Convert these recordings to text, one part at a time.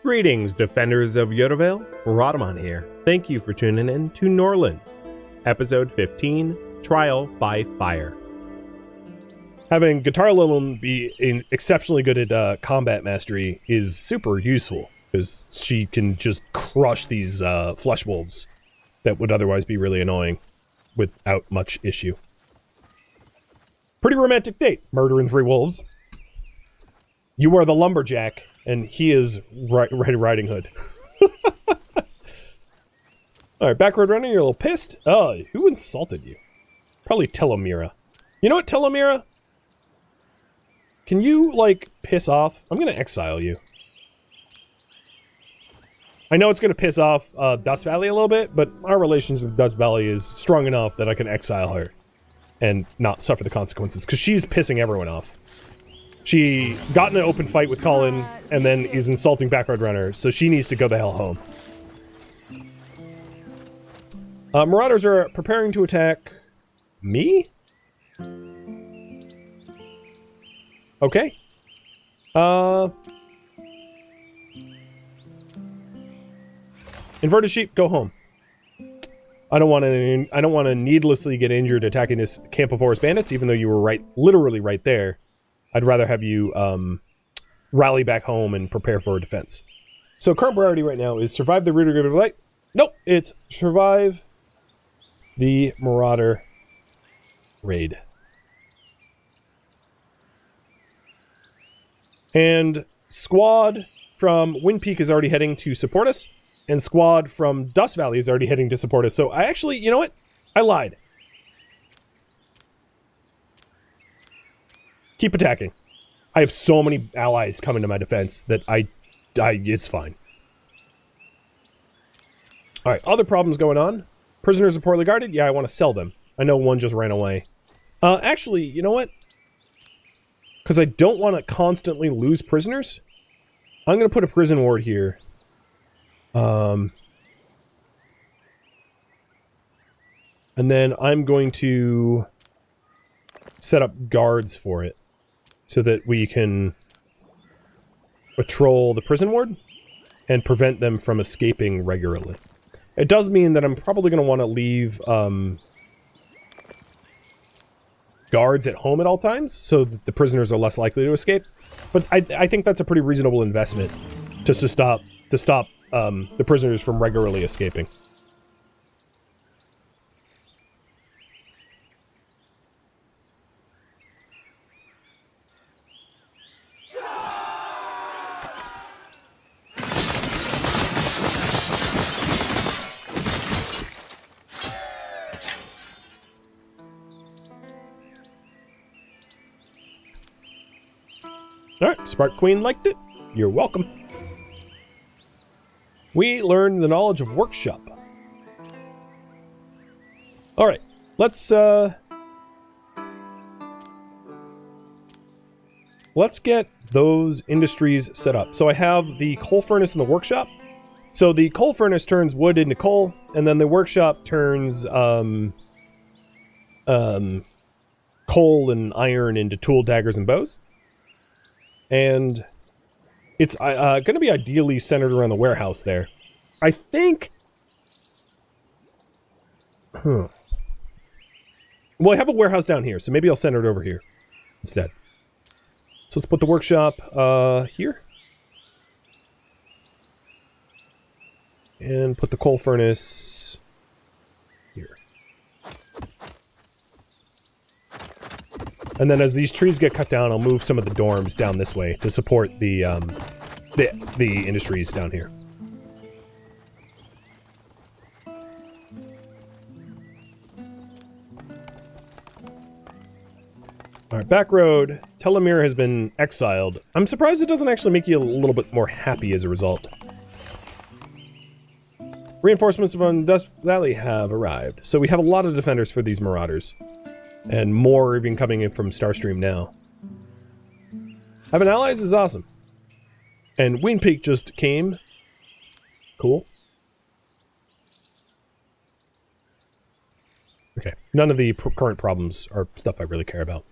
Greetings, defenders of Yodavale. Rhadamant here. Thank you for tuning in to Norland, episode 15, Trial by Fire. Having Guitar Lilum be exceptionally good at combat mastery is super useful, because she can just crush these flesh wolves that would otherwise be really annoying without much issue. Pretty romantic date, murdering 3 wolves. You are the lumberjack, and he is Red Riding Hood. Alright, backroad running, you're a little pissed? Oh, who insulted you? Probably Telomira. You know what, Telomira? Can you, like, piss off? I'm gonna exile you. I know it's gonna piss off Dust Valley a little bit, but our relations with Dust Valley is strong enough that I can exile her and not suffer the consequences, because she's pissing everyone off. She got in an open fight with Colin, and then is insulting Backroad Runner, so she needs to go the hell home. Marauders are preparing to attack... me? Okay. Inverted Sheep, go home. I don't want to needlessly get injured attacking this camp of forest bandits, even though you were literally right there. I'd rather have you rally back home and prepare for a defense. So current priority right now is survive the Rooter of Light. Nope, it's survive the Marauder raid. And squad from Wind Peak is already heading to support us, and squad from Dust Valley is already heading to support us. So I actually, you know what? I lied. Keep attacking. I have so many allies coming to my defense that it's fine. Alright, other problems going on. Prisoners are poorly guarded. Yeah, I want to sell them. I know one just ran away. Actually, you know what? Because I don't want to constantly lose prisoners, I'm going to put a prison ward here. And then I'm going to set up guards for it, so that we can patrol the prison ward and prevent them from escaping regularly. It does mean that I'm probably going to want to leave guards at home at all times, so that the prisoners are less likely to escape. But I think that's a pretty reasonable investment just to stop the prisoners from regularly escaping. Alright, Spark Queen liked it. You're welcome. We learned the knowledge of workshop. Alright, let's get those industries set up. So I have the coal furnace in the workshop. So the coal furnace turns wood into coal, and then the workshop turns coal and iron into tool, daggers, and bows. And it's going to be ideally centered around the warehouse there. I think... Well, I have a warehouse down here, so maybe I'll center it over here instead. So let's put the workshop here. And put the coal furnace here. And then as these trees get cut down, I'll move some of the dorms down this way to support the industries down here. Alright, back road. Telomir has been exiled. I'm surprised it doesn't actually make you a little bit more happy as a result. Reinforcements from Dust Valley have arrived. So we have a lot of defenders for these marauders. And more even coming in from Starstream now. Having allies is awesome. And Wind Peak just came. Cool. Okay, none of the current problems are stuff I really care about.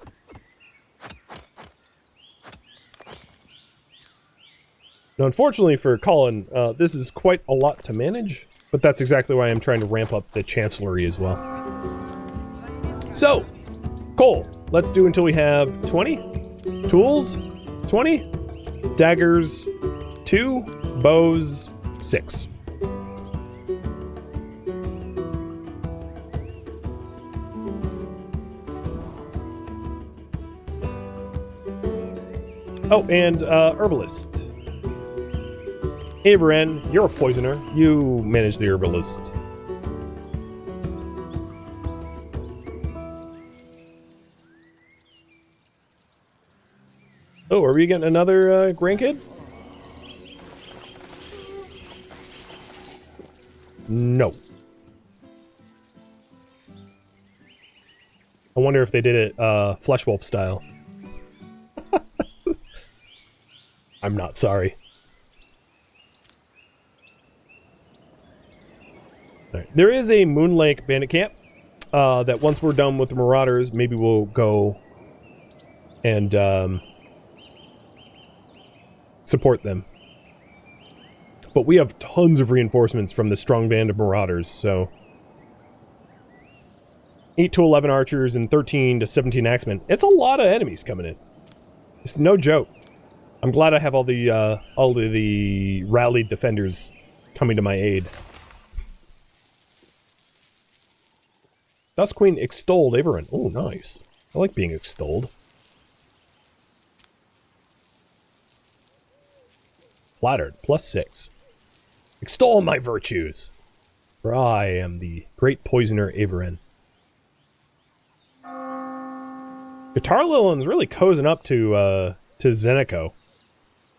Now, unfortunately for Colin, this is quite a lot to manage, but that's exactly why I'm trying to ramp up the Chancellery as well. So, Cole, let's do until we have 20. Tools, 20. Daggers, 2. Bows, 6. Oh, and Herbalist. Avren, you're a poisoner. You manage the Herbalist. Oh, are we getting another grandkid? No. I wonder if they did it Flesh Wolf style. I'm not sorry. Right. There is a Moon Lake bandit camp that once we're done with the Marauders, maybe we'll go and support them. But we have tons of reinforcements from the strong band of Marauders, so 8 to 11 archers and 13 to 17 axemen. It's a lot of enemies coming in. It's no joke. I'm glad I have all the rallied defenders coming to my aid. Dust Queen extolled Avren. Oh, nice. I like being extolled. Flattered, +6. Extol my virtues, for I am the great poisoner Avren. Guitar Lillin's really cozying up to Zeniko.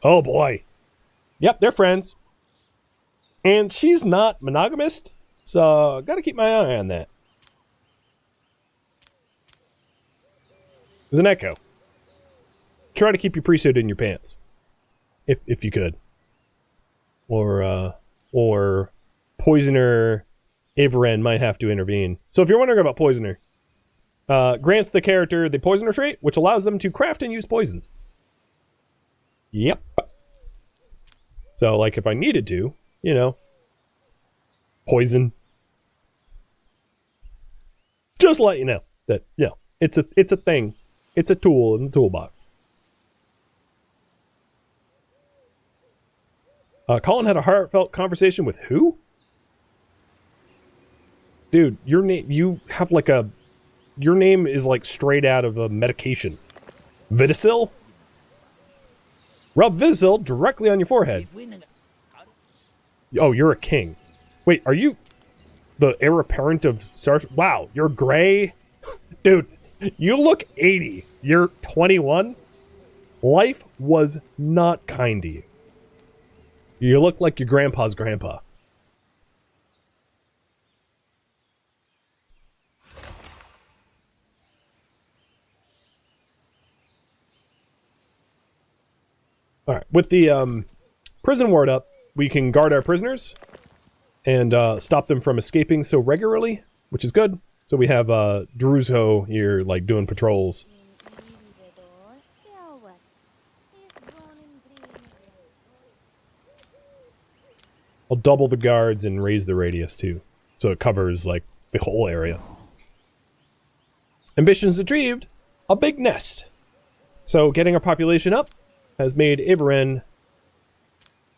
Oh boy. Yep, they're friends. And she's not monogamous, so gotta keep my eye on that. Zeneko. Try to keep your priesthood in your pants. If you could. Or Poisoner Avren might have to intervene. So if you're wondering about Poisoner, grants the character the Poisoner trait, which allows them to craft and use poisons. Yep. So, like, if I needed to, you know, poison. Just to let you know that, you know, it's a thing. It's a tool in the toolbox. Colin had a heartfelt conversation with who? Dude, your name, you have like a, your name is like straight out of a medication. Viticil? Rub Viticil directly on your forehead. Oh, you're a king. Wait, are you the heir apparent of Star... Wow, you're gray? Dude, you look 80. You're 21? Life was not kind to you. You look like your grandpa's grandpa. Alright, with the prison ward up, we can guard our prisoners and stop them from escaping so regularly, which is good. So we have Druzho here, like, doing patrols. I'll double the guards and raise the radius, too. So it covers, like, the whole area. Ambitions achieved! A big nest! So getting our population up has made Avren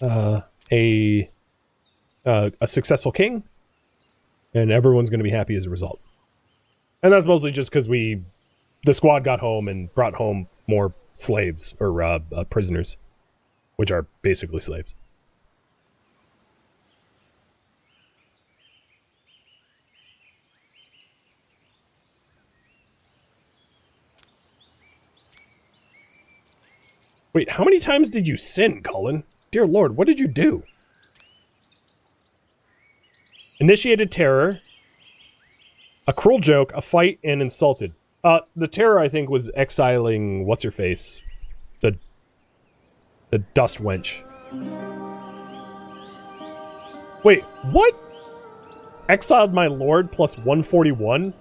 a successful king, and everyone's going to be happy as a result. And that's mostly just because the squad got home and brought home more slaves, or prisoners, which are basically slaves. Wait, how many times did you sin, Cullen? Dear Lord, what did you do? Initiated terror. A cruel joke, a fight, and insulted. The terror, I think, was exiling what's-her-face. The dust wench. Wait, what? Exiled my lord plus 141?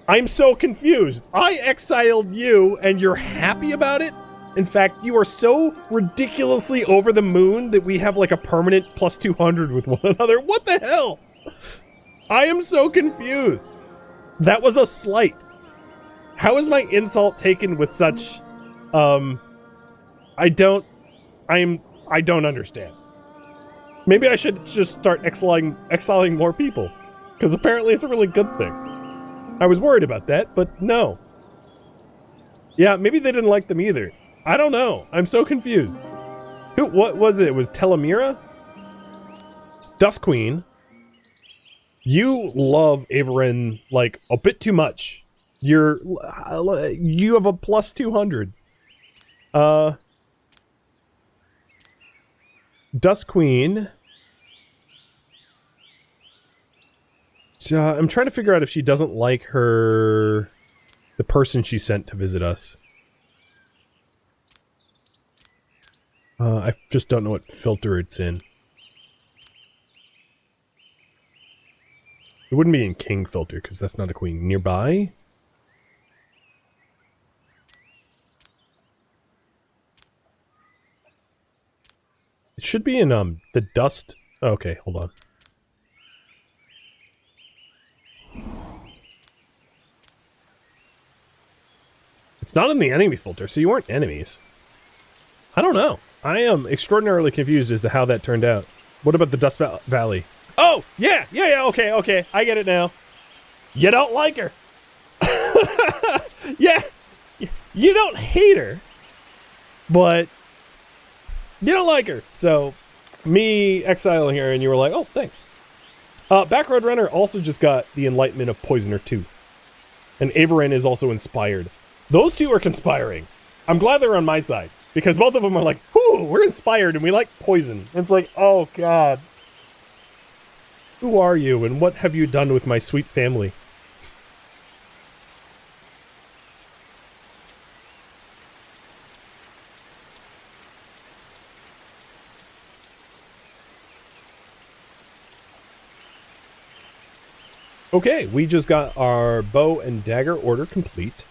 I'm so confused. I exiled you, and you're happy about it? In fact, you are so ridiculously over the moon that we have like a permanent plus 200 with one another. What the hell? I am so confused. That was a slight. How is my insult taken with such, I don't understand. Maybe I should just start exiling more people, because apparently it's a really good thing. I was worried about that, but no. Yeah, maybe they didn't like them either. I don't know. I'm so confused. What was it? It was Telemira? Dust Queen. You love Averin, like, a bit too much. You have a plus 200. Dust Queen. I'm trying to figure out if she doesn't like the person she sent to visit us. I just don't know what filter it's in. It wouldn't be in King filter, because that's not a queen. Nearby? It should be in, the dust... Okay, hold on. It's not in the enemy filter, so you weren't enemies. I don't know. I am extraordinarily confused as to how that turned out. What about the Dust Valley? Oh, yeah, okay, I get it now. You don't like her. Yeah, you don't hate her, but you don't like her. So, me exiling her, and you were like, oh, thanks. Backroad Runner also just got the Enlightenment of Poisoner 2. And Averin is also inspired. Those two are conspiring. I'm glad they're on my side, because both of them are like, whoo, we're inspired and we like poison. And it's like, oh god. Who are you and what have you done with my sweet family? Okay, we just got our bow and dagger order complete.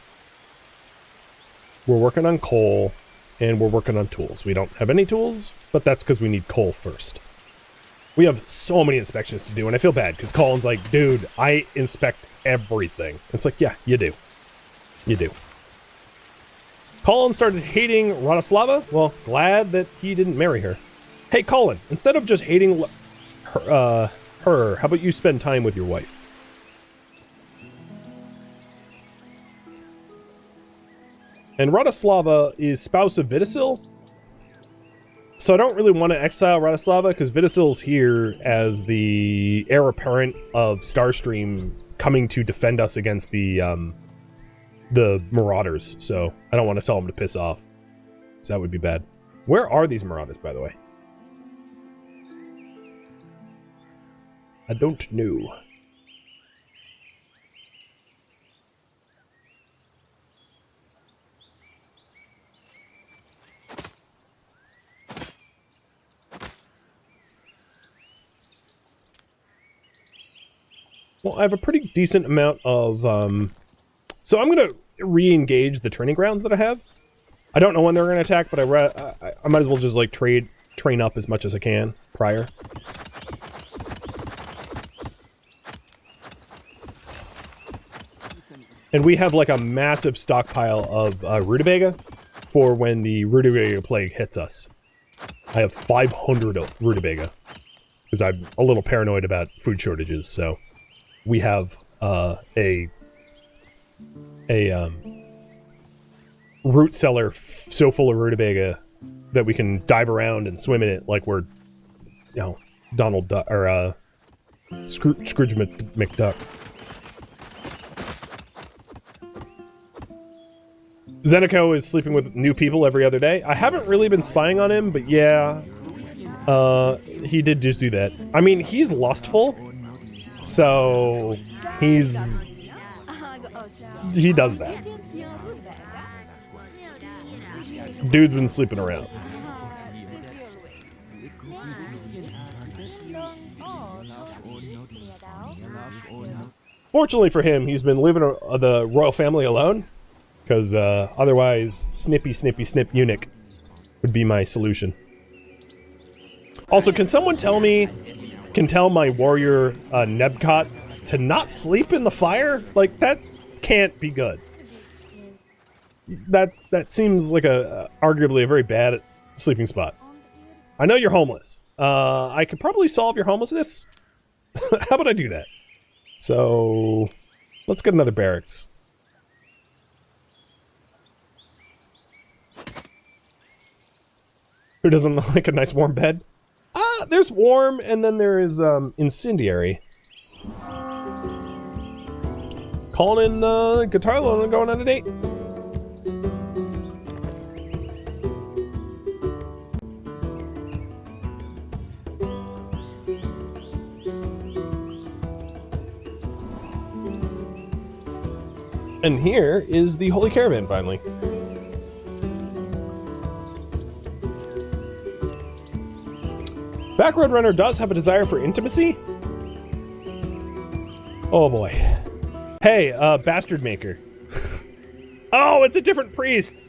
We're working on coal, and we're working on tools. We don't have any tools, but that's because we need coal first. We have so many inspections to do, and I feel bad, because Colin's like, dude, I inspect everything. It's like, yeah, you do. You do. Colin started hating Rhadaslava. Well, glad that he didn't marry her. Hey, Colin, instead of just hating her, how about you spend time with your wife? And Rhadaslava is spouse of Vitasil. So I don't really want to exile Rhadaslava, because Vitasil's here as the heir apparent of Starstream coming to defend us against the Marauders. So I don't want to tell him to piss off. So that would be bad. Where are these Marauders, by the way? I don't know. Well, I have a pretty decent amount of, so I'm going to re-engage the training grounds that I have. I don't know when they're going to attack, but I might as well just, like, train up as much as I can prior. And we have, like, a massive stockpile of rutabaga for when the rutabaga plague hits us. I have 500 rutabaga, because I'm a little paranoid about food shortages, so... We have a root cellar so full of rutabaga that we can dive around and swim in it like we're, you know, Donald Duck or Scrooge McDuck. Zenico is sleeping with new people every other day. I haven't really been spying on him, but yeah, he did just do that. I mean, he's lustful. So, he does that. Dude's been sleeping around. Fortunately for him, he's been leaving the royal family alone. because otherwise snippy snip eunuch would be my solution. Also, can someone tell my warrior Nebcot to not sleep in the fire? Like, that can't be good. That seems like arguably a very bad sleeping spot. I know you're homeless. I could probably solve your homelessness. How about I do that? So, let's get another barracks. Who doesn't like a nice warm bed? There's warm, and then there is incendiary. Calling in Guitar and going on a date. And here is the Holy Caravan, finally. Backroad Runner does have a desire for intimacy? Oh boy. Hey, Bastard Maker. Oh, it's a different priest!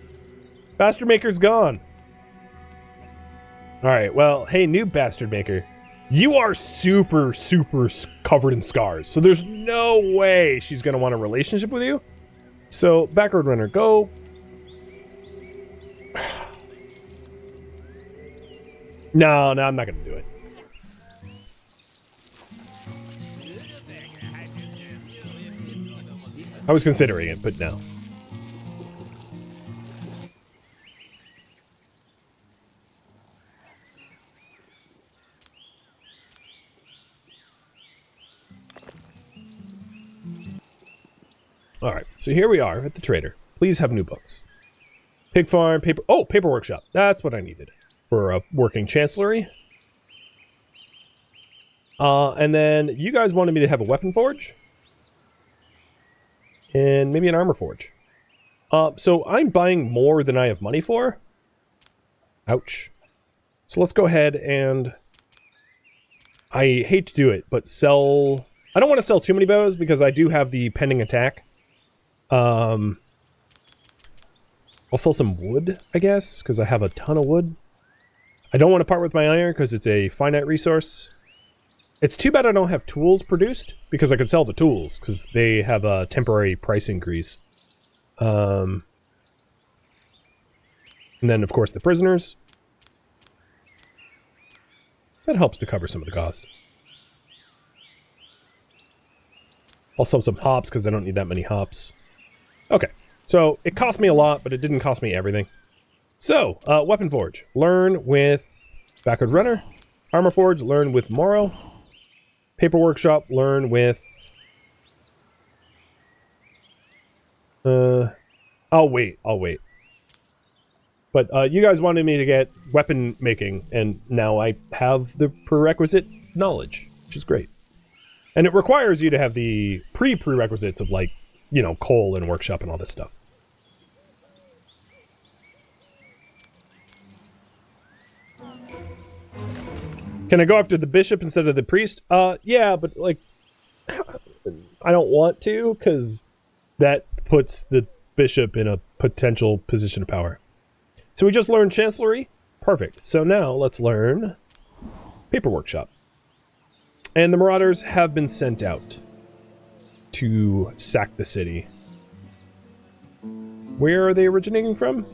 Bastard Maker's gone. Alright, well, hey, new Bastard Maker. You are super, super covered in scars, so there's no way she's gonna want a relationship with you. So, Backroad Runner, go. No, I'm not gonna do it. I was considering it, but no. Alright, so here we are at the trader. Please have new books. Pig farm, paper... Oh, paper workshop. That's what I needed for a working chancellery. And then you guys wanted me to have a weapon forge. And maybe an armor forge. So I'm buying more than I have money for. Ouch. So let's go ahead and... I hate to do it, but sell... I don't want to sell too many bows because I do have the pending attack. I'll sell some wood, I guess, because I have a ton of wood. I don't want to part with my iron because it's a finite resource. It's too bad I don't have tools produced, because I could sell the tools, because they have a temporary price increase. And then, of course, the prisoners. That helps to cover some of the cost. I'll sell some hops, because I don't need that many hops. Okay, so it cost me a lot, but it didn't cost me everything. So, Weapon Forge. Learn with Backroad Runner. Armor Forge. Learn with Morrow. Paper Workshop. Learn with... I'll wait. But you guys wanted me to get weapon making, and now I have the prerequisite knowledge, which is great. And it requires you to have the prerequisites of, like, you know, coal and workshop and all this stuff. Can I go after the bishop instead of the priest? Yeah, but, like, I don't want to, because that puts the bishop in a potential position of power. So we just learned Chancellery? Perfect. So now let's learn Paper Workshop. And the Marauders have been sent out to sack the city. Where are they originating from?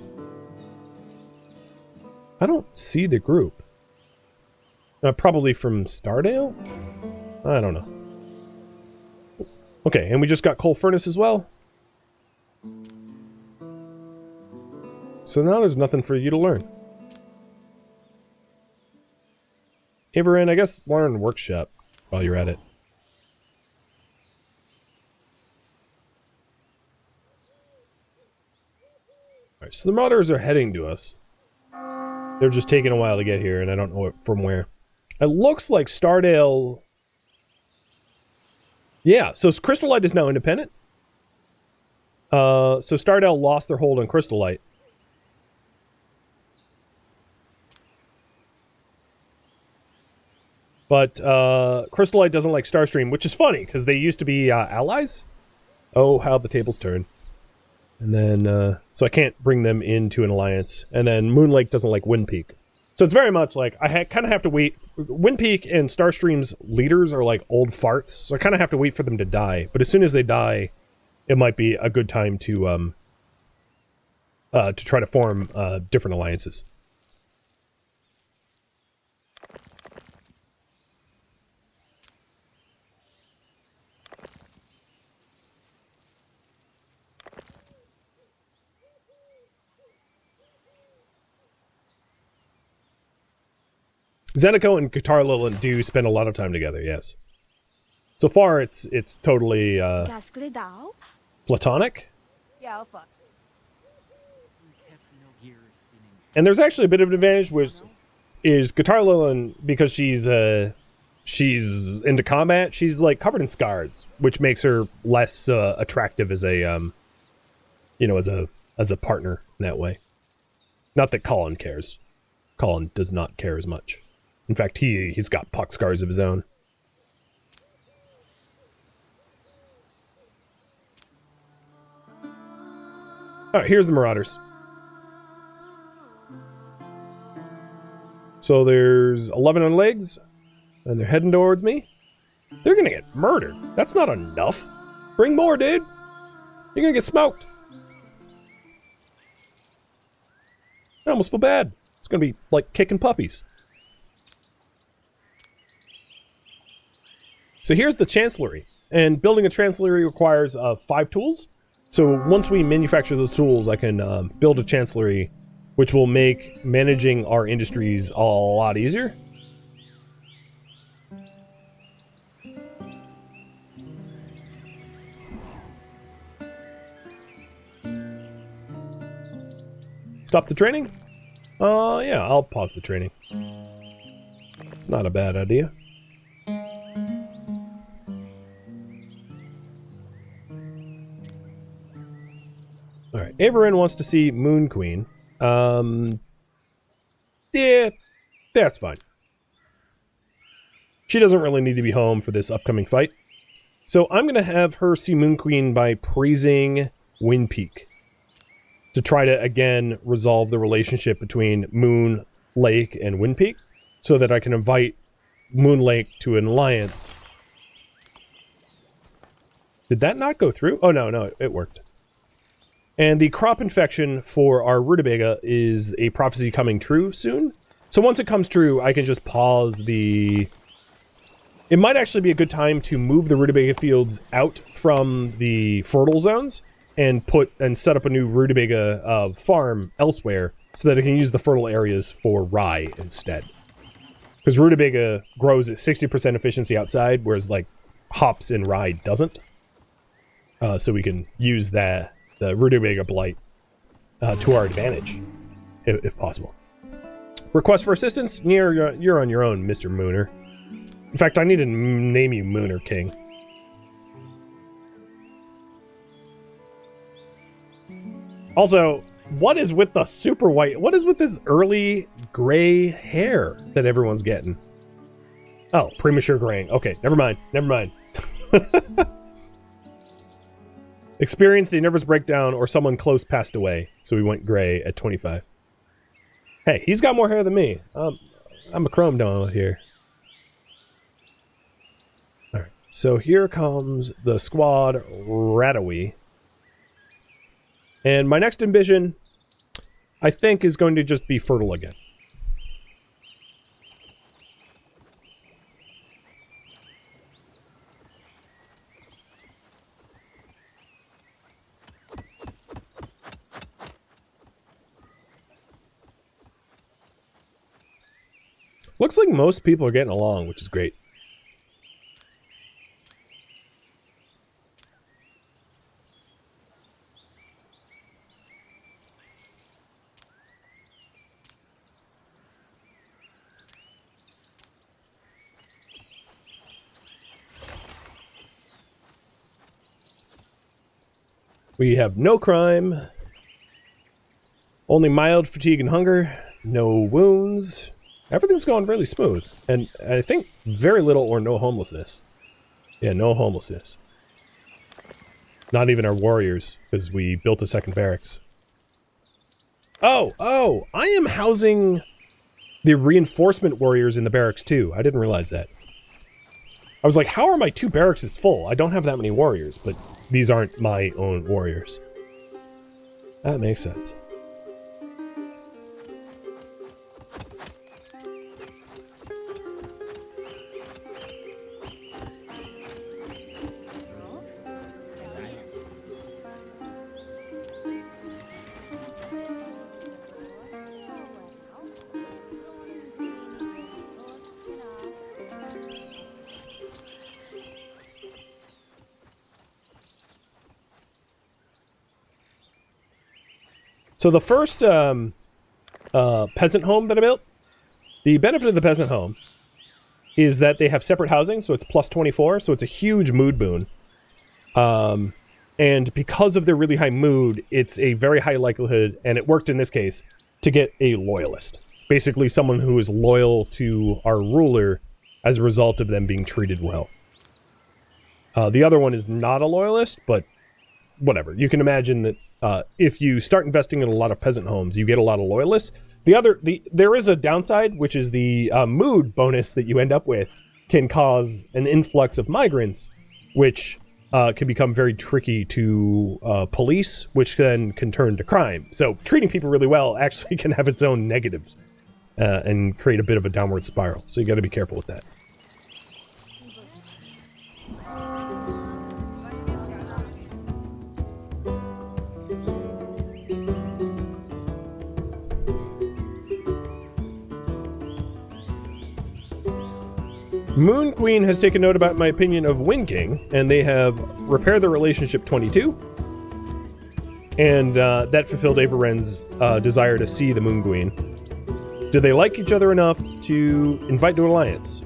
I don't see the group. Probably from Stardale? I don't know. Okay, and we just got Coal Furnace as well. So now there's nothing for you to learn. Averin, I guess learn Workshop while you're at it. Alright, so the Marauders are heading to us. They're just taking a while to get here, and I don't know from where. It looks like Stardale... Yeah, so Crystallite is now independent. So Stardale lost their hold on Crystallite. But Crystallite doesn't like Starstream, which is funny, because they used to be allies. Oh, how the tables turn. And then, so I can't bring them into an alliance. And then Moon Lake doesn't like Wind Peak. So it's very much like, I kind of have to wait. Wind Peak and Starstream's leaders are like old farts, so I kind of have to wait for them to die. But as soon as they die, it might be a good time to try to form different alliances. Zeniko and Guitar Lilin do spend a lot of time together, yes. So far, it's totally platonic. And there's actually a bit of an advantage with Guitar Lilin, because she's into combat. She's like covered in scars, which makes her less attractive as a as a partner in that way. Not that Colin cares. Colin does not care as much. In fact, he's got pock scars of his own. Alright, here's the Marauders. So there's 11 on legs, and they're heading towards me. They're gonna get murdered. That's not enough. Bring more, dude. You're gonna get smoked. I almost feel bad. It's gonna be like kicking puppies. So here's the Chancellery, and building a Chancellery requires 5 tools. So once we manufacture those tools, I can build a Chancellery, which will make managing our industries a lot easier. Stop the training? Yeah, I'll pause the training. It's not a bad idea. Alright, Averin wants to see Moon Queen. Yeah, that's fine. She doesn't really need to be home for this upcoming fight. So I'm going to have her see Moon Queen by praising Wind Peak, to try to, again, resolve the relationship between Moon Lake and Wind Peak, so that I can invite Moon Lake to an alliance. Did that not go through? Oh, no, it worked. And the crop infection for our rutabaga is a prophecy coming true soon. So once it comes true, I can just pause the... It might actually be a good time to move the rutabaga fields out from the fertile zones and set up a new rutabaga farm elsewhere, so that it can use the fertile areas for rye instead. Because rutabaga grows at 60% efficiency outside, whereas like hops and rye doesn't. So we can use the rutabaga blight to our advantage, if possible. Request for assistance? You're on your own, Mr. Mooner. In fact, I need to name you Mooner King. Also, what is with the super white? What is with this early gray hair that everyone's getting? Oh, premature graying. Okay, never mind. Experienced a nervous breakdown or someone close passed away, so we went gray at 25. Hey, he's got more hair than me. I'm a chrome dome here. Alright, so here comes the squad Radawi. And my next ambition, I think, is going to just be fertile again. Looks like most people are getting along, which is great. We have no crime, only mild fatigue and hunger, no wounds. Everything's going really smooth, and I think very little or no homelessness. Yeah, no homelessness. Not even our warriors, because we built a second barracks. Oh, I am housing the reinforcement warriors in the barracks too. I didn't realize that. I was like, how are my 2 barracks full? I don't have that many warriors, but these aren't my own warriors. That makes sense. So the first peasant home that I built, the benefit of the peasant home is that they have separate housing, so it's plus 24, so it's a huge mood boon. And because of their really high mood, it's a very high likelihood, and it worked in this case, to get a loyalist. Basically someone who is loyal to our ruler as a result of them being treated well. The other one is not a loyalist, but whatever. You can imagine that if you start investing in a lot of peasant homes, you get a lot of loyalists. There is a downside, which is the mood bonus that you end up with can cause an influx of migrants, which can become very tricky to police, which then can turn to crime. So treating people really well actually can have its own negatives and create a bit of a downward spiral. So you got to be careful with that. Moon Queen has taken note about my opinion of Wind King, and they have repaired the relationship 22. And that fulfilled Avaren's desire to see the Moon Queen. Do they like each other enough to invite to an alliance?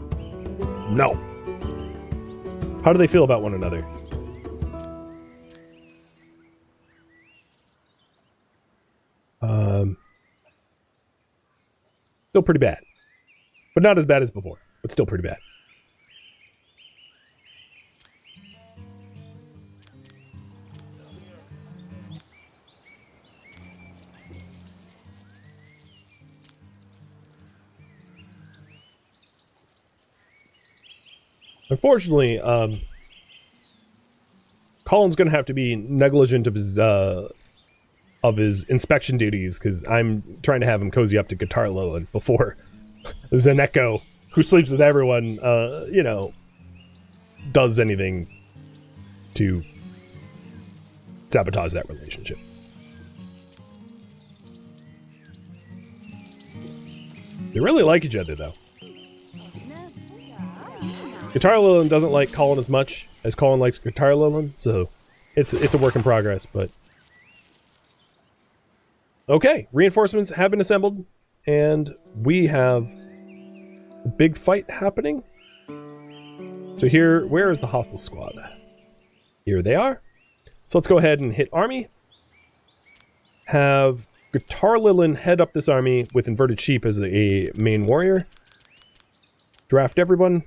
No. How do they feel about one another? Still pretty bad. But not as bad as before, but still pretty bad. Unfortunately, Colin's going to have to be negligent of his inspection duties, because I'm trying to have him cozy up to Guitar Lilin before Zeneko, who sleeps with everyone, you know, does anything to sabotage that relationship. They really like each other, though. Guitar Lilin doesn't like Colin as much as Colin likes Guitar Lilin, so it's a work in progress, but... Okay, reinforcements have been assembled, and we have a big fight happening. So here, where is the hostile squad? Here they are. So let's go ahead and hit army. Have Guitar Lilin head up this army with Inverted Sheep as a main warrior. Draft everyone.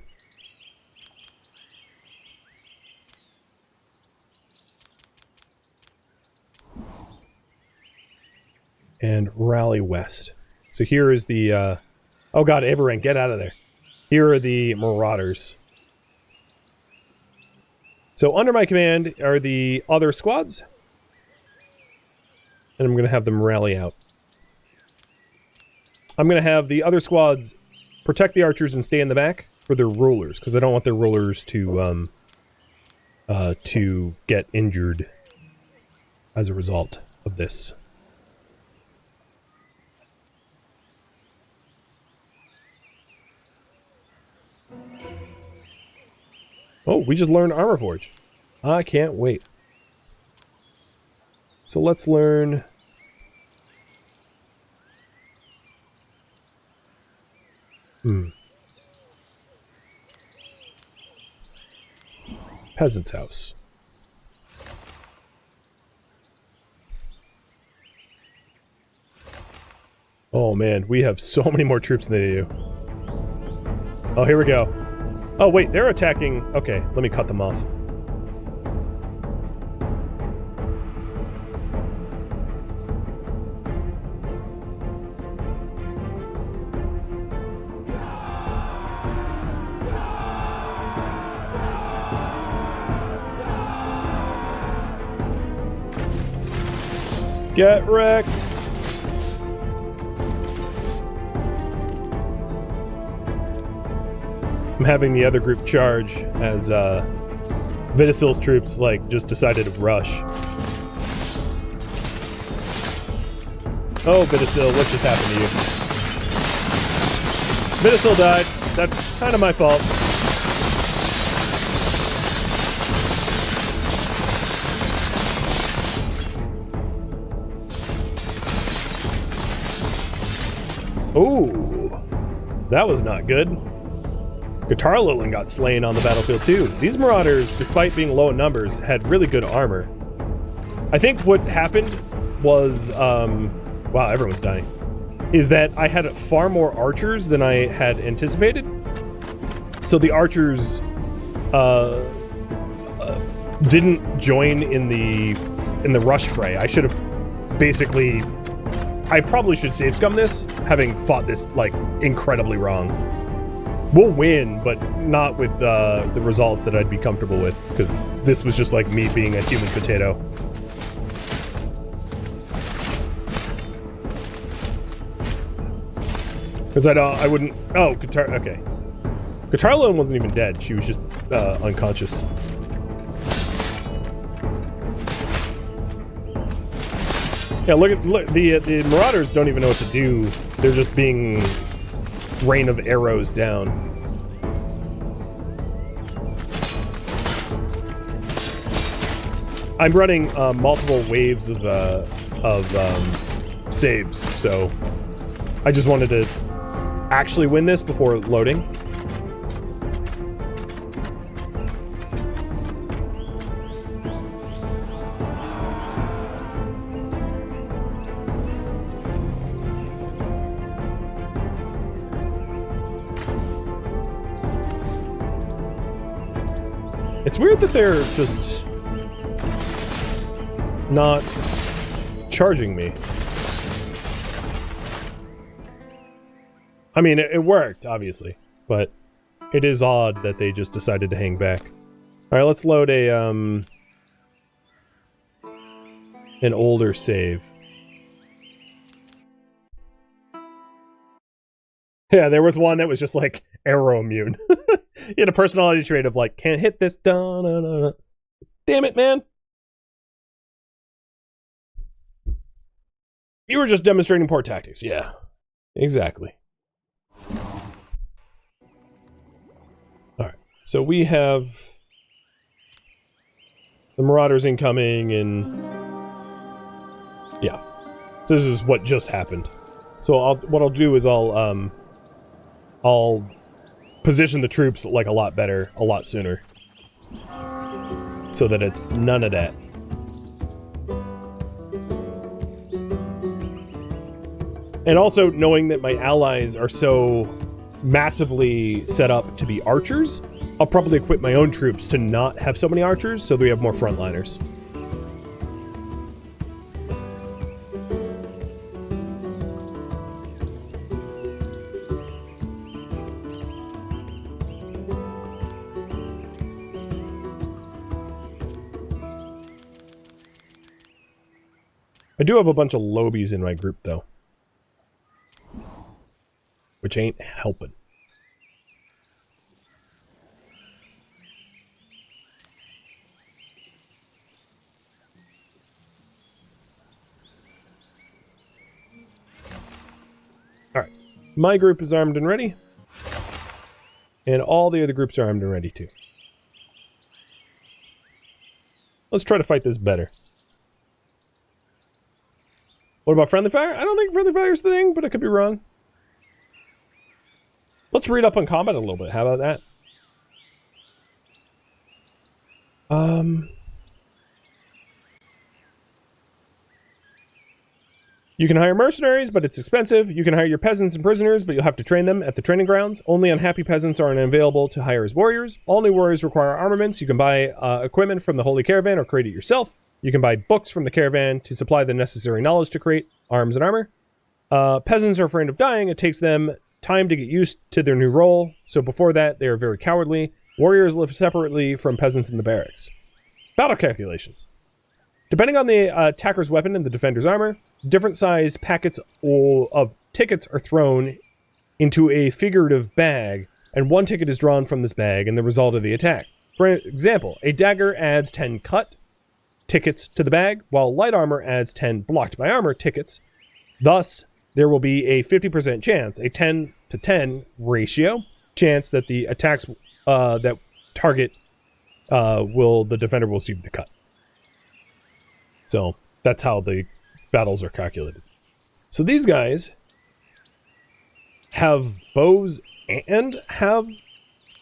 And rally west. So here is the, oh god, Avaren, get out of there. Here are the Marauders. So under my command are the other squads. And I'm going to have them rally out. I'm going to have the other squads protect the archers and stay in the back for their rulers, because I don't want their rulers to get injured as a result of this. Oh, we just learned Armor Forge. I can't wait. So let's learn... Peasant's House. Oh man, we have so many more troops than they do. Oh, here we go. Oh wait, they're attacking... Okay, let me cut them off. Get wrecked. I'm having the other group charge as Vidicil's troops like just decided to rush. Oh, Vidicil, what just happened to you? Vidicil died. That's kind of my fault. Oh, that was not good. Guitar Lilin got slain on the battlefield too. These Marauders, despite being low in numbers, had really good armor. I think what happened was, wow, everyone's dying, is that I had far more archers than I had anticipated. So the archers didn't join in the rush fray. I should have basically... I probably should save scum this, having fought this, like, incredibly wrong. We'll win, but not with the results that I'd be comfortable with, because this was just like me being a human potato. Because I wouldn't... Oh, Guitar... Okay. Guitarlone wasn't even dead. She was just unconscious. Yeah, look, the Marauders don't even know what to do. They're just being rain of arrows down. I'm running multiple waves of saves, so I just wanted to actually win this before loading. It's weird that they're just not charging me. I mean, it worked, obviously, but it is odd that they just decided to hang back. All right, let's load a an older save. Yeah, there was one that was just like arrow immune. He had a personality trait of like, can't hit this. Damn it, man. You were just demonstrating poor tactics. Yeah, exactly. All right, so we have the Marauders incoming, and yeah, this is what just happened. So what I'll do is I'll position the troops like a lot better, a lot sooner, so that it's none of that. And also knowing that my allies are so massively set up to be archers, I'll probably equip my own troops to not have so many archers, so that we have more frontliners. I do have a bunch of lobies in my group, though. Which ain't helping. Alright. My group is armed and ready. And all the other groups are armed and ready, too. Let's try to fight this better. What about friendly fire? I don't think friendly fire is the thing, but I could be wrong. Let's read up on combat a little bit. How about that? You can hire mercenaries, but it's expensive. You can hire your peasants and prisoners, but you'll have to train them at the training grounds. Only unhappy peasants are unavailable to hire as warriors. All new warriors require armaments. You can buy equipment from the Holy Caravan or create it yourself. You can buy books from the caravan to supply the necessary knowledge to create arms and armor. Peasants are afraid of dying. It takes them time to get used to their new role, so before that, they are very cowardly. Warriors live separately from peasants in the barracks. Battle calculations. Depending on the attacker's weapon and the defender's armor, different size packets of tickets are thrown into a figurative bag, and one ticket is drawn from this bag and the result of the attack. For example, a dagger adds 10 cut tickets to the bag, while light armor adds 10 blocked by armor tickets. Thus, there will be a 50% chance, a 10 to 10 ratio, chance that the attacks that target the defender will receive the cut. So that's how the battles are calculated. So these guys have bows and have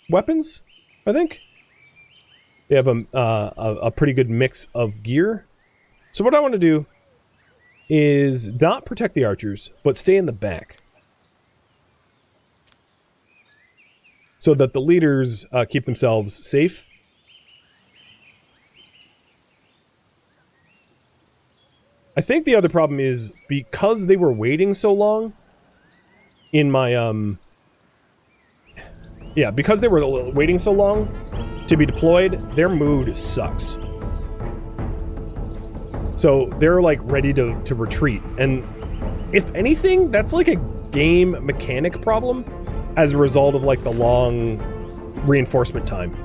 weapons, I think. They have a pretty good mix of gear. So what I want to do is not protect the archers, but stay in the back, so that the leaders keep themselves safe. I think the other problem is because they were waiting so long in my because they were waiting so long to be deployed, their mood sucks. So they're like ready to retreat. And if anything, that's like a game mechanic problem as a result of like the long reinforcement time.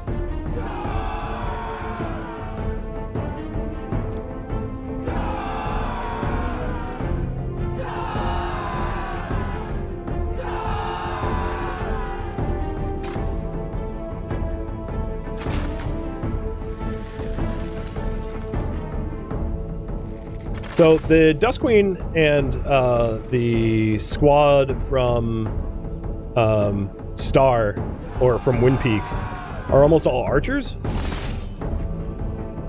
So the Dust Queen and the squad from Star, or from Wind Peak, are almost all archers.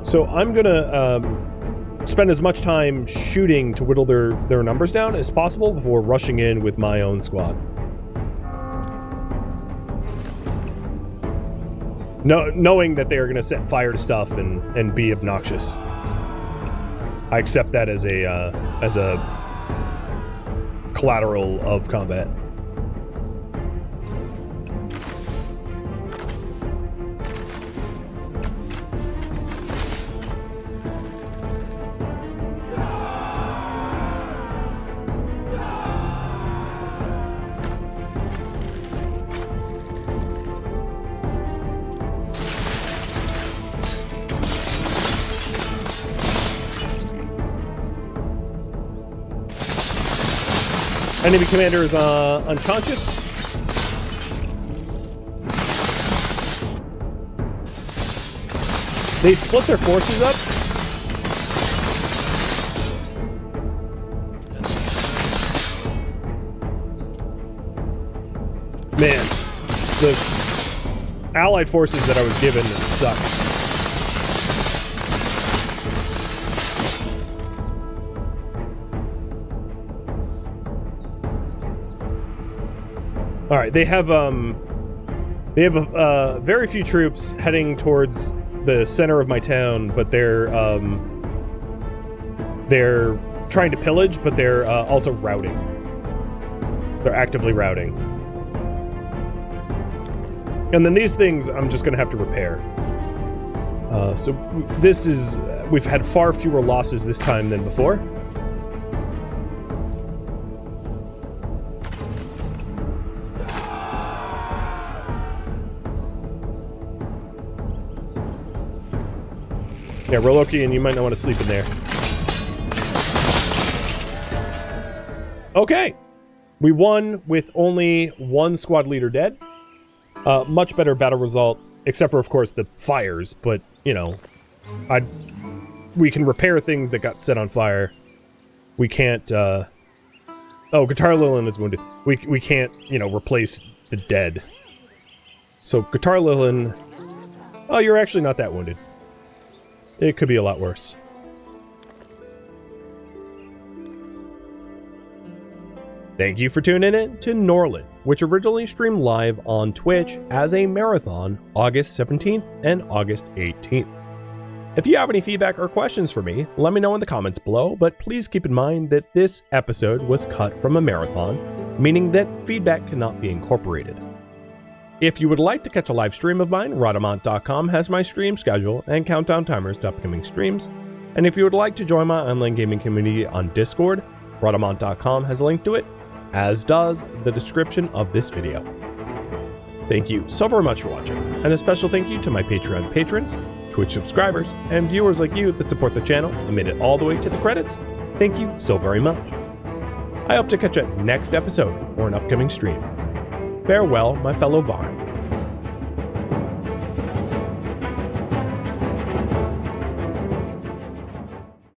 So I'm gonna spend as much time shooting to whittle their numbers down as possible before rushing in with my own squad. Knowing that they are gonna set fire to stuff and be obnoxious. I accept that as a collateral of combat. Enemy commander is unconscious. They split their forces up. Man, the allied forces that I was given suck. All right, they have very few troops heading towards the center of my town, but they're trying to pillage, but they're also routing. They're actively routing. And then these things I'm just going to have to repair. So we've had far fewer losses this time than before. Yeah, Roloki, and you might not want to sleep in there. Okay. We won with only one squad leader dead. Much better battle result, except for, of course, the fires. But, you know, we can repair things that got set on fire. We can't... Oh, Guitar Lilin is wounded. We can't, you know, replace the dead. So, Guitar Lilin... Oh, you're actually not that wounded. It could be a lot worse. Thank you for tuning in to Norland, which originally streamed live on Twitch as a marathon August 17th and August 18th. If you have any feedback or questions for me, let me know in the comments below, but please keep in mind that this episode was cut from a marathon, meaning that feedback cannot be incorporated. If you would like to catch a live stream of mine, Rhadamant.com has my stream schedule and countdown timers to upcoming streams. And if you would like to join my online gaming community on Discord, Rhadamant.com has a link to it, as does the description of this video. Thank you so very much for watching, and a special thank you to my Patreon patrons, Twitch subscribers, and viewers like you that support the channel and made it all the way to the credits. Thank you so very much. I hope to catch you next episode or an upcoming stream. Farewell, my fellow Varn.